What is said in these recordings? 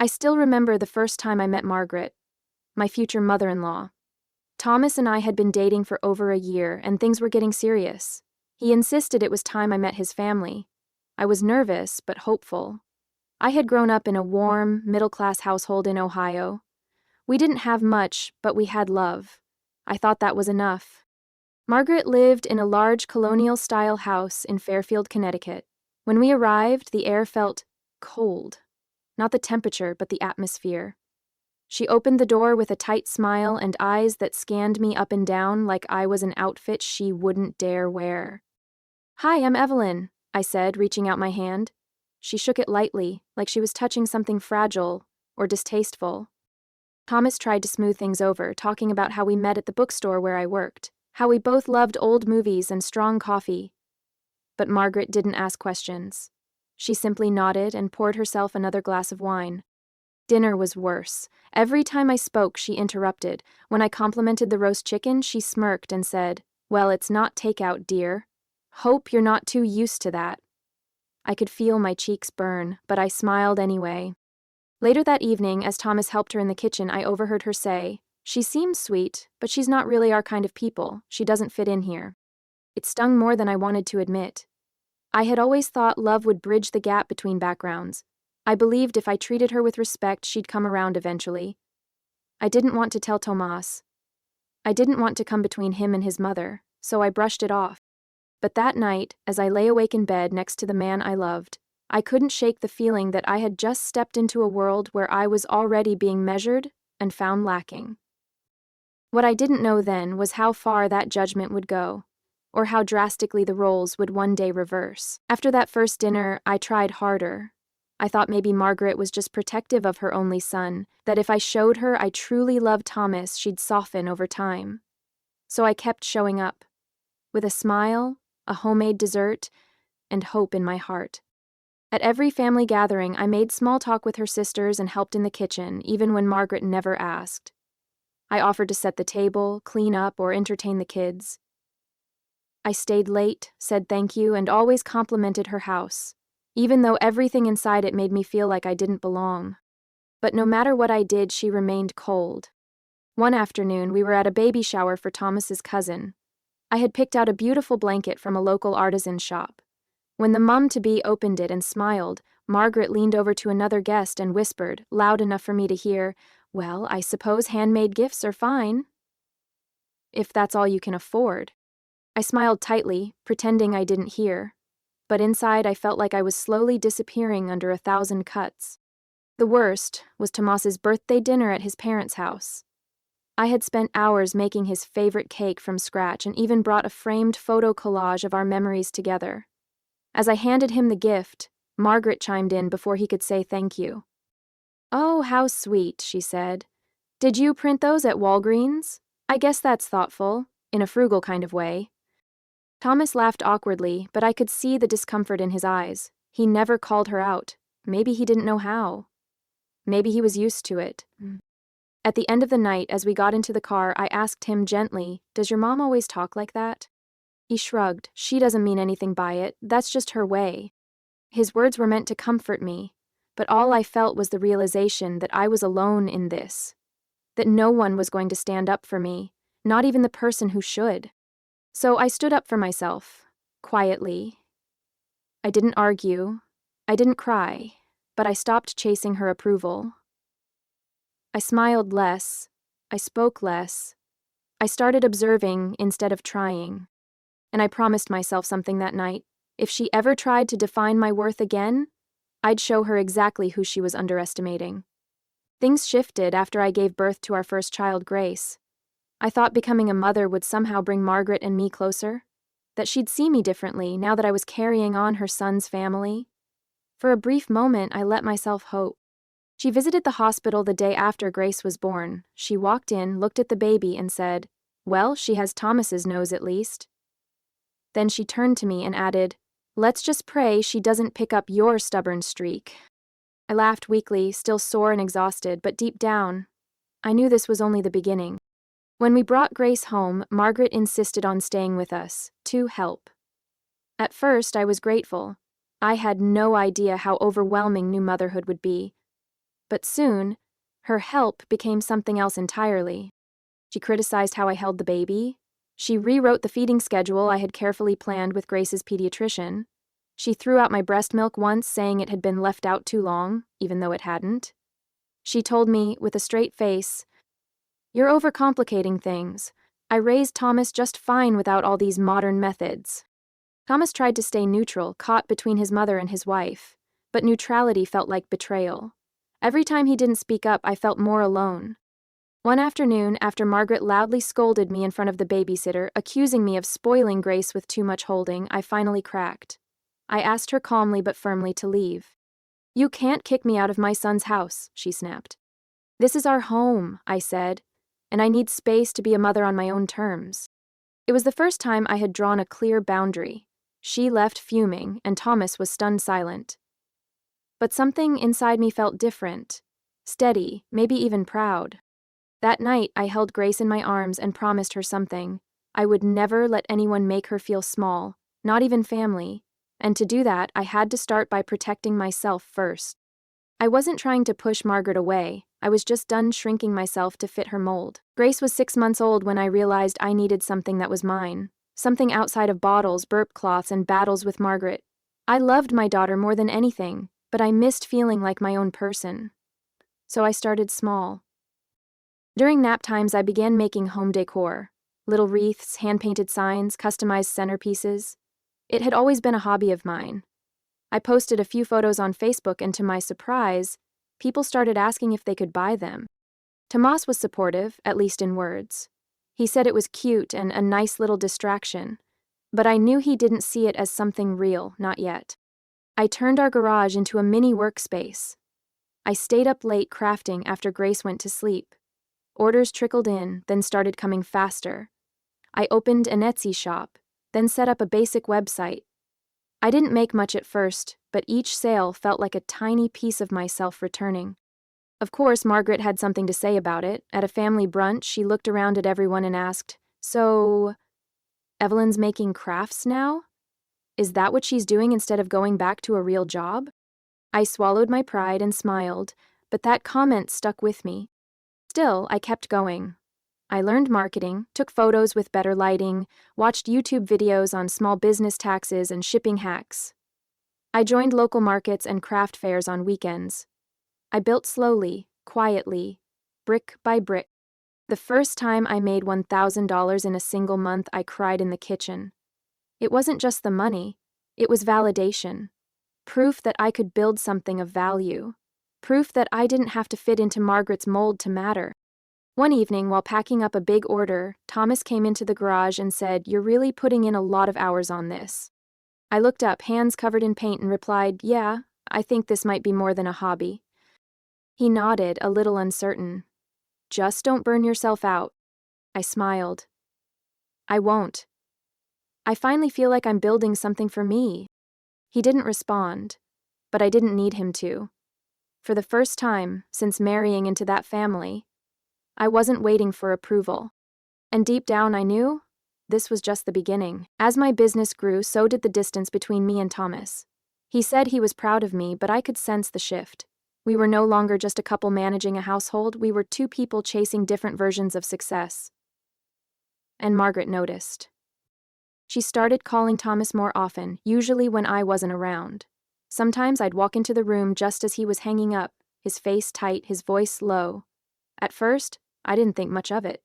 I still remember the first time I met Margaret, my future mother-in-law. Thomas and I had been dating for over a year, and things were getting serious. He insisted it was time I met his family. I was nervous, but hopeful. I had grown up in a warm, middle-class household in Ohio. We didn't have much, but we had love. I thought that was enough. Margaret lived in a large colonial-style house in Fairfield, Connecticut. When we arrived, the air felt cold. Not the temperature, but the atmosphere. She opened the door with a tight smile and eyes that scanned me up and down like I was an outfit she wouldn't dare wear. "Hi, I'm Evelyn," I said, reaching out my hand. She shook it lightly, like she was touching something fragile or distasteful. Thomas tried to smooth things over, talking about how we met at the bookstore where I worked, how we both loved old movies and strong coffee. But Margaret didn't ask questions. She simply nodded and poured herself another glass of wine. Dinner was worse. Every time I spoke, she interrupted. When I complimented the roast chicken, she smirked and said, "Well, it's not takeout, dear. Hope you're not too used to that." I could feel my cheeks burn, but I smiled anyway. Later that evening, as Thomas helped her in the kitchen, I overheard her say, "She seems sweet, but she's not really our kind of people. She doesn't fit in here." It stung more than I wanted to admit. I had always thought love would bridge the gap between backgrounds. I believed if I treated her with respect, she'd come around eventually. I didn't want to tell Tomas. I didn't want to come between him and his mother, so I brushed it off. But that night, as I lay awake in bed next to the man I loved, I couldn't shake the feeling that I had just stepped into a world where I was already being measured and found lacking. What I didn't know then was how far that judgment would go, or how drastically the roles would one day reverse. After that first dinner, I tried harder. I thought maybe Margaret was just protective of her only son, that if I showed her I truly loved Thomas, she'd soften over time. So I kept showing up, with a smile, a homemade dessert, and hope in my heart. At every family gathering, I made small talk with her sisters and helped in the kitchen, even when Margaret never asked. I offered to set the table, clean up, or entertain the kids. I stayed late, said thank you, and always complimented her house, even though everything inside it made me feel like I didn't belong. But no matter what I did, she remained cold. One afternoon, we were at a baby shower for Thomas's cousin. I had picked out a beautiful blanket from a local artisan shop. When the mum-to-be opened it and smiled, Margaret leaned over to another guest and whispered, loud enough for me to hear, "Well, I suppose handmade gifts are fine, if that's all you can afford." I smiled tightly, pretending I didn't hear, but inside I felt like I was slowly disappearing under 1,000 cuts. The worst was Tomas's birthday dinner at his parents' house. I had spent hours making his favorite cake from scratch and even brought a framed photo collage of our memories together. As I handed him the gift, Margaret chimed in before he could say thank you. "Oh, how sweet," she said. "Did you print those at Walgreens? I guess that's thoughtful, in a frugal kind of way." Thomas laughed awkwardly, but I could see the discomfort in his eyes. He never called her out. Maybe he didn't know how. Maybe he was used to it. At the end of the night, as we got into the car, I asked him gently, "Does your mom always talk like that?" He shrugged. "She doesn't mean anything by it. That's just her way." His words were meant to comfort me, but all I felt was the realization that I was alone in this, that no one was going to stand up for me, not even the person who should. So I stood up for myself, quietly. I didn't argue, I didn't cry, but I stopped chasing her approval. I smiled less, I spoke less, I started observing instead of trying. And I promised myself something that night. If she ever tried to define my worth again, I'd show her exactly who she was underestimating. Things shifted after I gave birth to our first child, Grace. I thought becoming a mother would somehow bring Margaret and me closer, that she'd see me differently now that I was carrying on her son's family. For a brief moment, I let myself hope. She visited the hospital the day after Grace was born. She walked in, looked at the baby, and said, "Well, she has Thomas's nose at least." Then she turned to me and added, "Let's just pray she doesn't pick up your stubborn streak." I laughed weakly, still sore and exhausted, but deep down, I knew this was only the beginning. When we brought Grace home, Margaret insisted on staying with us, to help. At first, I was grateful. I had no idea how overwhelming new motherhood would be. But soon, her help became something else entirely. She criticized how I held the baby. She rewrote the feeding schedule I had carefully planned with Grace's pediatrician. She threw out my breast milk once, saying it had been left out too long, even though it hadn't. She told me, with a straight face, "You're overcomplicating things. I raised Thomas just fine without all these modern methods." Thomas tried to stay neutral, caught between his mother and his wife. But neutrality felt like betrayal. Every time he didn't speak up, I felt more alone. One afternoon, after Margaret loudly scolded me in front of the babysitter, accusing me of spoiling Grace with too much holding, I finally cracked. I asked her calmly but firmly to leave. "You can't kick me out of my son's house," she snapped. "This is our home," I said, "and I need space to be a mother on my own terms." It was the first time I had drawn a clear boundary. She left fuming, and Thomas was stunned silent. But something inside me felt different. Steady, maybe even proud. That night, I held Grace in my arms and promised her something. I would never let anyone make her feel small, not even family. And to do that, I had to start by protecting myself first. I wasn't trying to push Margaret away. I was just done shrinking myself to fit her mold. Grace was 6 months old when I realized I needed something that was mine. Something outside of bottles, burp cloths, and battles with Margaret. I loved my daughter more than anything, but I missed feeling like my own person. So I started small. During nap times, I began making home decor. Little wreaths, hand-painted signs, customized centerpieces. It had always been a hobby of mine. I posted a few photos on Facebook, and to my surprise, people started asking if they could buy them. Tomas was supportive, at least in words. He said it was cute and a nice little distraction, but I knew he didn't see it as something real, not yet. I turned our garage into a mini workspace. I stayed up late crafting after Grace went to sleep. Orders trickled in, then started coming faster. I opened an Etsy shop, then set up a basic website. I didn't make much at first, but each sale felt like a tiny piece of myself returning. Of course, Margaret had something to say about it. At a family brunch, she looked around at everyone and asked, "So, Evelyn's making crafts now? Is that what she's doing instead of going back to a real job?" I swallowed my pride and smiled, but that comment stuck with me. Still, I kept going. I learned marketing, took photos with better lighting, watched YouTube videos on small business taxes and shipping hacks. I joined local markets and craft fairs on weekends. I built slowly, quietly, brick by brick. The first time I made $1,000 in a single month, I cried in the kitchen. It wasn't just the money, it was validation. Proof that I could build something of value. Proof that I didn't have to fit into Margaret's mold to matter. One evening, while packing up a big order, Thomas came into the garage and said, "You're really putting in a lot of hours on this." I looked up, hands covered in paint, and replied, "Yeah, I think this might be more than a hobby." He nodded, a little uncertain. "Just don't burn yourself out." I smiled. "I won't. I finally feel like I'm building something for me." He didn't respond, but I didn't need him to. For the first time since marrying into that family, I wasn't waiting for approval. And deep down I knew this was just the beginning. As my business grew, so did the distance between me and Thomas. He said he was proud of me, but I could sense the shift. We were no longer just a couple managing a household, we were two people chasing different versions of success. And Margaret noticed. She started calling Thomas more often, usually when I wasn't around. Sometimes I'd walk into the room just as he was hanging up, his face tight, his voice low. At first, I didn't think much of it.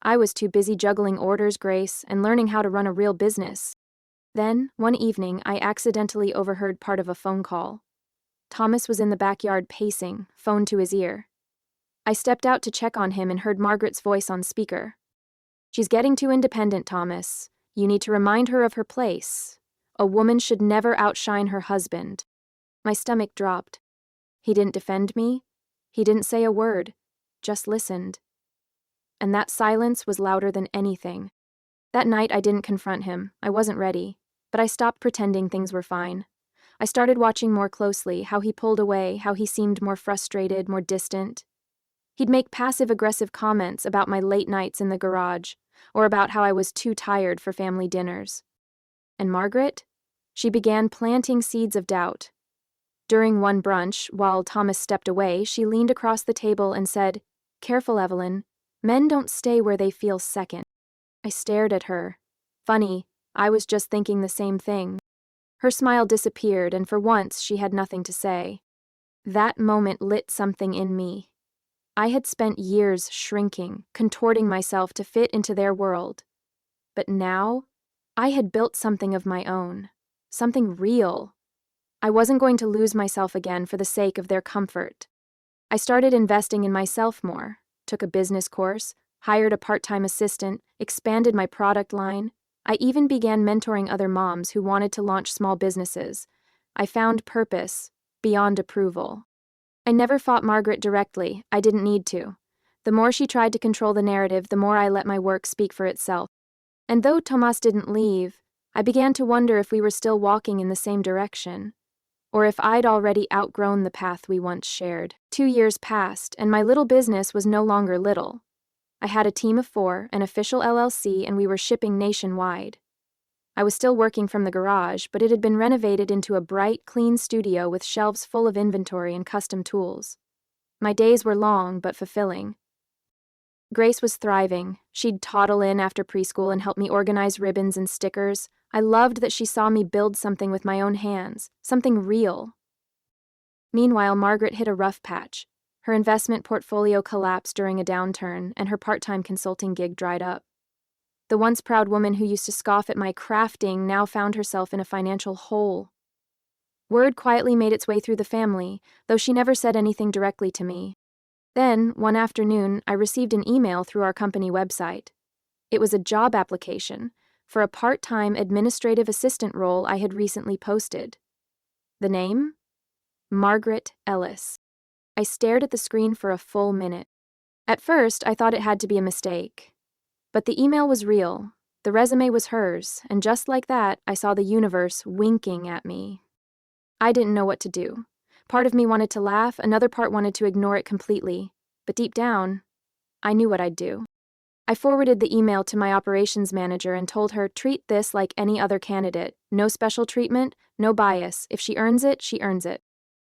I was too busy juggling orders, Grace, and learning how to run a real business. Then, one evening, I accidentally overheard part of a phone call. Thomas was in the backyard pacing, phone to his ear. I stepped out to check on him and heard Margaret's voice on speaker. "She's getting too independent, Thomas. You need to remind her of her place. A woman should never outshine her husband." My stomach dropped. He didn't defend me. He didn't say a word, just listened. And that silence was louder than anything. That night I didn't confront him. I wasn't ready. But I stopped pretending things were fine. I started watching more closely, how he pulled away, how he seemed more frustrated, more distant. He'd make passive-aggressive comments about my late nights in the garage, or about how I was too tired for family dinners. And Margaret? She began planting seeds of doubt. During one brunch, while Thomas stepped away, she leaned across the table and said, "Careful, Evelyn. Men don't stay where they feel second." I stared at her. Funny, I was just thinking the same thing. Her smile disappeared, and for once she had nothing to say. That moment lit something in me. I had spent years shrinking, contorting myself to fit into their world. But now, I had built something of my own. Something real. I wasn't going to lose myself again for the sake of their comfort. I started investing in myself more, took a business course, hired a part-time assistant, expanded my product line. I even began mentoring other moms who wanted to launch small businesses. I found purpose, beyond approval. I never fought Margaret directly. I didn't need to. The more she tried to control the narrative, the more I let my work speak for itself. And though Tomas didn't leave, I began to wonder if we were still walking in the same direction, or if I'd already outgrown the path we once shared. 2 years passed, and my little business was no longer little. I had a team of 4, an official LLC, and we were shipping nationwide. I was still working from the garage, but it had been renovated into a bright, clean studio with shelves full of inventory and custom tools. My days were long but fulfilling. Grace was thriving. She'd toddle in after preschool and help me organize ribbons and stickers. I loved that she saw me build something with my own hands, something real. Meanwhile, Margaret hit a rough patch. Her investment portfolio collapsed during a downturn, and her part-time consulting gig dried up. The once proud woman who used to scoff at my crafting now found herself in a financial hole. Word quietly made its way through the family, though she never said anything directly to me. Then, one afternoon, I received an email through our company website. It was a job application for a part-time administrative assistant role I had recently posted. The name? Margaret Ellis. I stared at the screen for a full minute. At first, I thought it had to be a mistake. But the email was real, the resume was hers, and just like that, I saw the universe winking at me. I didn't know what to do. Part of me wanted to laugh, another part wanted to ignore it completely. But deep down, I knew what I'd do. I forwarded the email to my operations manager and told her, treat this like any other candidate. No special treatment, no bias. If she earns it, she earns it.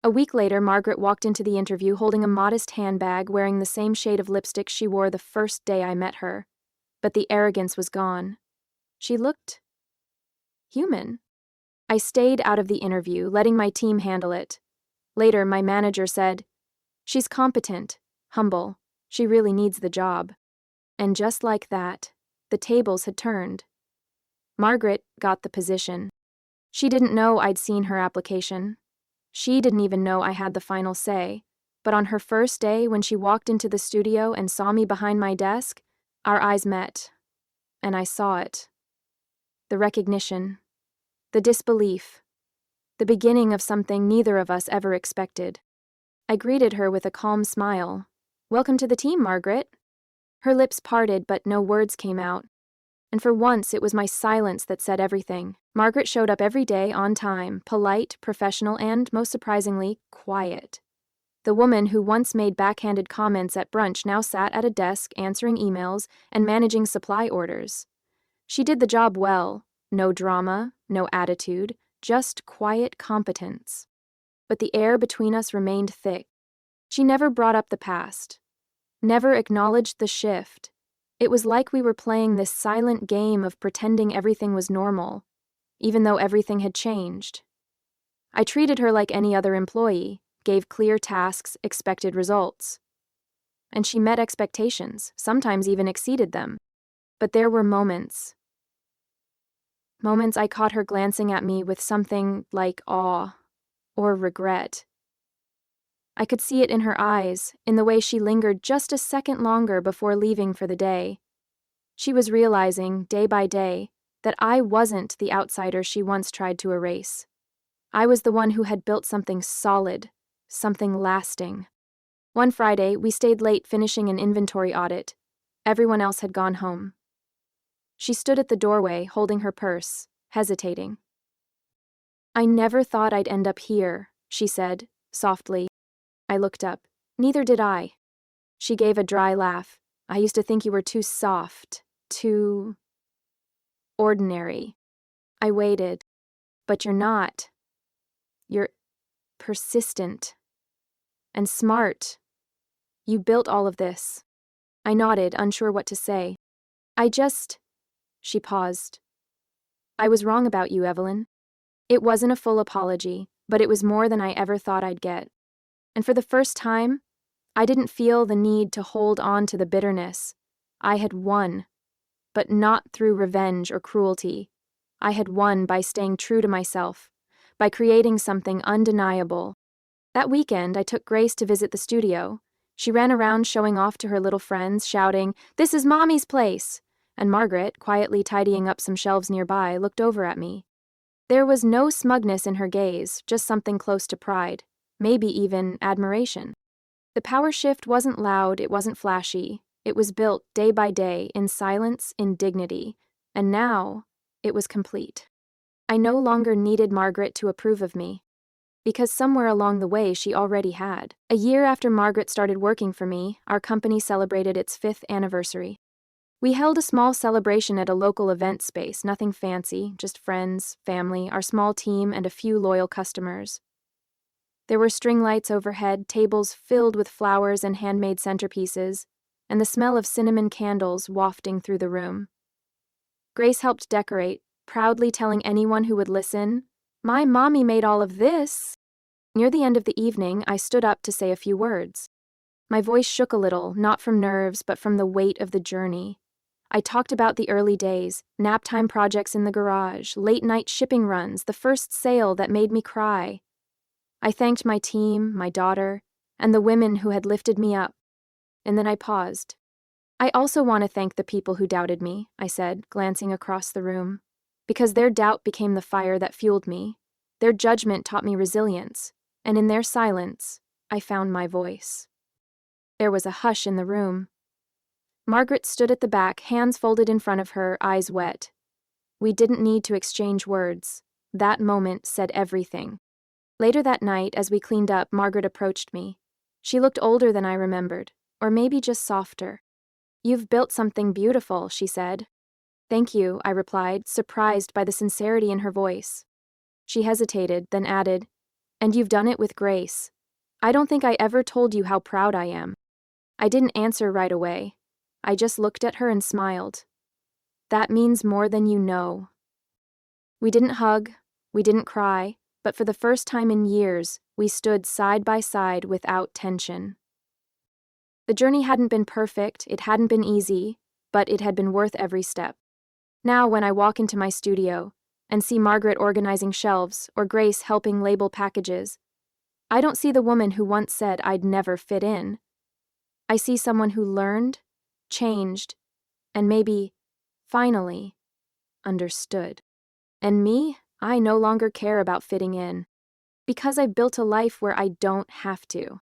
A week later, Margaret walked into the interview holding a modest handbag, wearing the same shade of lipstick she wore the first day I met her. But the arrogance was gone. She looked human. I stayed out of the interview, letting my team handle it. Later, my manager said, "She's competent, humble. She really needs the job." And just like that, the tables had turned. Margaret got the position. She didn't know I'd seen her application. She didn't even know I had the final say. But on her first day, when she walked into the studio and saw me behind my desk, our eyes met, and I saw it. The recognition, the disbelief, the beginning of something neither of us ever expected. I greeted her with a calm smile. "Welcome to the team, Margaret." Her lips parted, but no words came out. And for once, it was my silence that said everything. Margaret showed up every day on time, polite, professional, and, most surprisingly, quiet. The woman who once made backhanded comments at brunch now sat at a desk answering emails and managing supply orders. She did the job well. No drama, no attitude, just quiet competence. But the air between us remained thick. She never brought up the past, never acknowledged the shift. It was like we were playing this silent game of pretending everything was normal, even though everything had changed. I treated her like any other employee, gave clear tasks, expected results. And she met expectations, sometimes even exceeded them. But there were moments I caught her glancing at me with something like awe or regret. I could see it in her eyes, in the way she lingered just a second longer before leaving for the day. She was realizing, day by day, that I wasn't the outsider she once tried to erase. I was the one who had built something solid, something lasting. One Friday, we stayed late finishing an inventory audit. Everyone else had gone home. She stood at the doorway, holding her purse, hesitating. "I never thought I'd end up here," she said, softly. I looked up. "Neither did I." She gave a dry laugh. "I used to think you were too soft, too ordinary." I waited. "But you're not. You're persistent, and smart. You built all of this. I nodded, unsure what to say. She paused. I was wrong about you, Evelyn. It wasn't a full apology, but it was more than I ever thought I'd get. And for the first time, I didn't feel the need to hold on to the bitterness. I had won, but not through revenge or cruelty. I had won by staying true to myself, by creating something undeniable. That weekend, I took Grace to visit the studio. She ran around showing off to her little friends, shouting, "This is Mommy's place!" And Margaret, quietly tidying up some shelves nearby, looked over at me. There was no smugness in her gaze, just something close to pride, maybe even admiration. The power shift wasn't loud, it wasn't flashy. It was built day by day, in silence, in dignity. And now, it was complete. I no longer needed Margaret to approve of me, because somewhere along the way she already had. A year after Margaret started working for me, our company celebrated its 5th anniversary. We held a small celebration at a local event space, nothing fancy, just friends, family, our small team, and a few loyal customers. There were string lights overhead, tables filled with flowers and handmade centerpieces, and the smell of cinnamon candles wafting through the room. Grace helped decorate, proudly telling anyone who would listen, "My mommy made all of this." Near the end of the evening, I stood up to say a few words. My voice shook a little, not from nerves, but from the weight of the journey. I talked about the early days, nap-time projects in the garage, late-night shipping runs, the first sale that made me cry. I thanked my team, my daughter, and the women who had lifted me up. And then I paused. "I also want to thank the people who doubted me," I said, glancing across the room. "Because their doubt became the fire that fueled me. Their judgment taught me resilience, and in their silence, I found my voice." There was a hush in the room. Margaret stood at the back, hands folded in front of her, eyes wet. We didn't need to exchange words. That moment said everything. Later that night, as we cleaned up, Margaret approached me. She looked older than I remembered, or maybe just softer. "You've built something beautiful," she said. "Thank you," I replied, surprised by the sincerity in her voice. She hesitated, then added, "And you've done it with grace. I don't think I ever told you how proud I am." I didn't answer right away. I just looked at her and smiled. "That means more than you know." We didn't hug, we didn't cry, but for the first time in years, we stood side by side without tension. The journey hadn't been perfect, it hadn't been easy, but it had been worth every step. Now, when I walk into my studio and see Margaret organizing shelves or Grace helping label packages, I don't see the woman who once said I'd never fit in. I see someone who learned, changed, and maybe, finally, understood. And me, I no longer care about fitting in, because I've built a life where I don't have to.